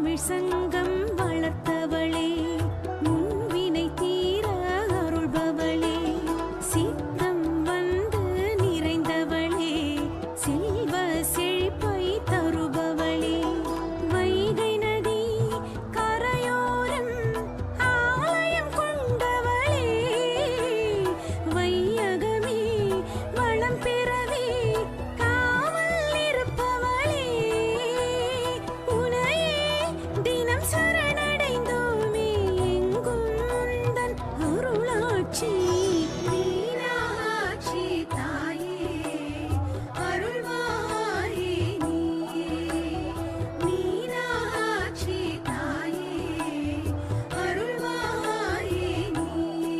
தமிழ் சங்கம் வளர்த்தவளே, முன்வினை தீர அருள்பவளே, சித்தம் வந்து நிறைந்தவளே, செல்வ செழிப்பை தருபவளே, வைகை நதி கரையோரம் ஆலயம் கொண்டவளே, வையகமே வளம் பெறவே காவல் இருப்பவளே, உனையே தினம் சரணடைந்தோமே எங்கும் முந்தன் அருளாட்சி. மீனாட்சி தாயே அருள்வாயே நீயே, மீனாட்சி தாயே அருள்வாயே நீயே.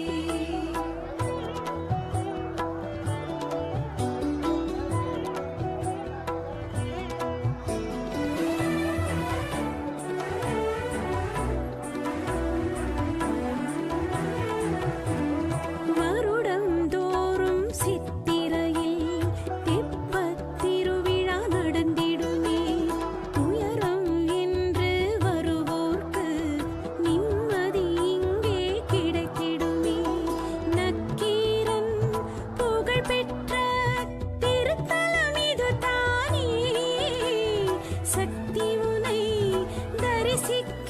வருடம் தோறும் சித்திரையில் தெப்பத் திருவிழா நடந்திடுமே, துயரம் என்று வருவோர்க்கு நிம்மதி இங்கே கிடைத்திடுமே, நக்கீரன் புகழ் பெற்ற திருத்தலம் இது தானே, சக்தி உனை தரிசிக்க